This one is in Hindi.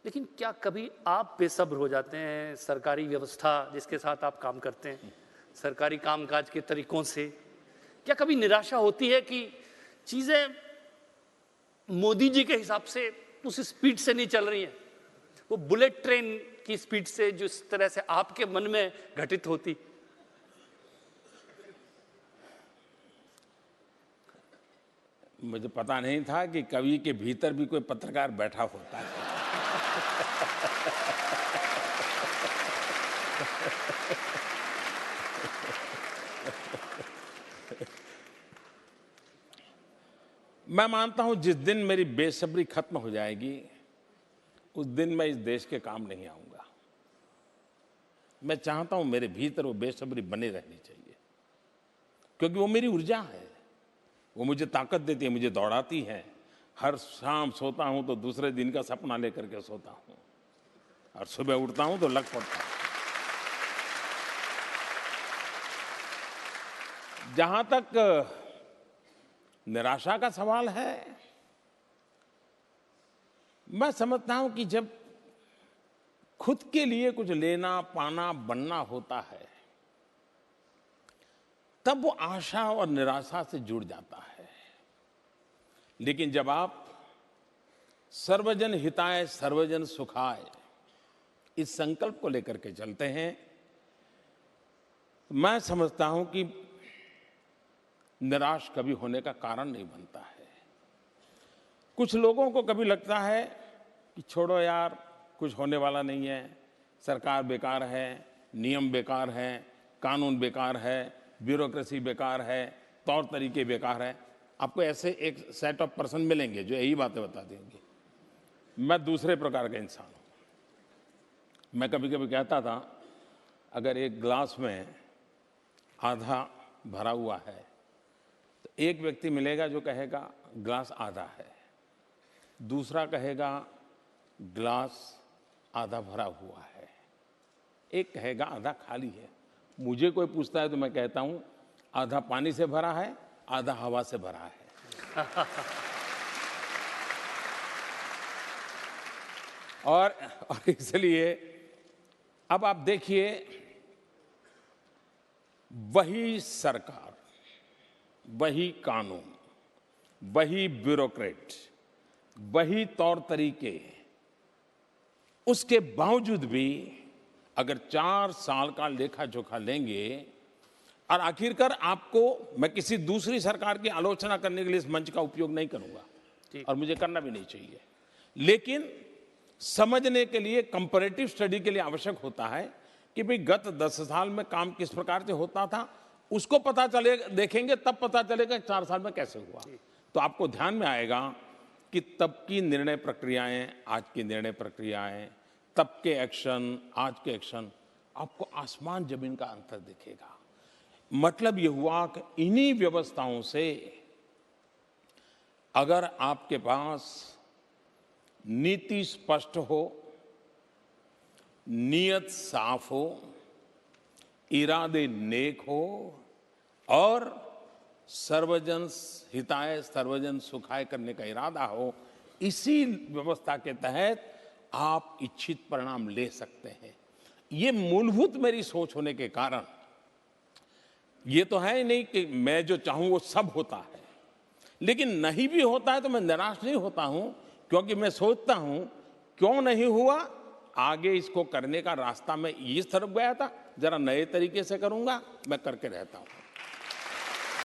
लेकिन क्या कभी आप बेसब्र हो जाते हैं सरकारी व्यवस्था जिसके साथ आप काम करते हैं, सरकारी कामकाज के तरीकों से? क्या कभी निराशा होती है कि चीजें मोदी जी के हिसाब से उस स्पीड से नहीं चल रही हैं, वो बुलेट ट्रेन की स्पीड से जिस तरह से आपके मन में घटित होती? मुझे पता नहीं था कि कवि के भीतर भी कोई पत्रकार बैठा होता है। मैं मानता हूं जिस दिन मेरी बेसब्री खत्म हो जाएगी उस दिन मैं इस देश के काम नहीं आऊंगा। मैं चाहता हूं मेरे भीतर वो बेसब्री बनी रहनी चाहिए, क्योंकि वो मेरी ऊर्जा है, वो मुझे ताकत देती है, मुझे दौड़ाती है। हर शाम सोता हूं तो दूसरे दिन का सपना लेकर के सोता हूं, और सुबह उठता हूं तो लग पड़ता हूं। जहां तक निराशा का सवाल है, मैं समझता हूं कि जब खुद के लिए कुछ लेना पाना बनना होता है तब वो आशा और निराशा से जुड़ जाता है। लेकिन जब आप सर्वजन हिताय सर्वजन सुखाय इस संकल्प को लेकर के चलते हैं, मैं समझता हूं कि निराश कभी होने का कारण नहीं बनता है। कुछ लोगों को कभी लगता है कि छोड़ो यार, कुछ होने वाला नहीं है, सरकार बेकार है, नियम बेकार है, कानून बेकार है, ब्यूरोक्रेसी बेकार है, तौर तरीके बेकार है। आपको ऐसे एक सेट ऑफ पर्सन मिलेंगे जो यही बातें बता देंगे। मैं दूसरे प्रकार का इंसान हूं। मैं कभी कभी कहता था, अगर एक गिलास में आधा भरा हुआ है तो एक व्यक्ति मिलेगा जो कहेगा गिलास आधा है, दूसरा कहेगा गिलास आधा भरा हुआ है, एक कहेगा आधा खाली है। मुझे कोई पूछता है तो मैं कहता हूं आधा पानी से भरा है, आधा हवा से भरा है। और इसलिए अब आप देखिए, वही सरकार, वही कानून, वही ब्यूरोक्रेट, वही तौर तरीके, उसके बावजूद भी अगर 4 साल का लेखा जोखा लेंगे, और आखिरकार आपको, मैं किसी दूसरी सरकार की आलोचना करने के लिए इस मंच का उपयोग नहीं करूंगा और मुझे करना भी नहीं चाहिए, लेकिन समझने के लिए, कंपैरेटिव स्टडी के लिए आवश्यक होता है कि भाई गत 10 साल में काम किस प्रकार से होता था, उसको पता चले, देखेंगे तब पता चलेगा 4 साल में कैसे हुआ। तो आपको ध्यान में आएगा कि तब की निर्णय प्रक्रियाएं, आज की निर्णय प्रक्रियाएं, तब के एक्शन, आज के एक्शन, आपको आसमान जमीन का अंतर दिखेगा। मतलब यह हुआ कि इन्हीं व्यवस्थाओं से अगर आपके पास नीति स्पष्ट हो, नियत साफ हो, इरादे नेक हो और सर्वजन हिताय सर्वजन सुखाय करने का इरादा हो, इसी व्यवस्था के तहत आप इच्छित परिणाम ले सकते हैं। ये मूलभूत मेरी सोच होने के कारण ये तो है ही नहीं कि मैं जो चाहूं वो सब होता है, लेकिन नहीं भी होता है तो मैं निराश नहीं होता हूं, क्योंकि मैं सोचता हूं क्यों नहीं हुआ, आगे इसको करने का रास्ता मैं इस तरफ गया था, जरा नए तरीके से करूंगा, मैं करके रहता हूं।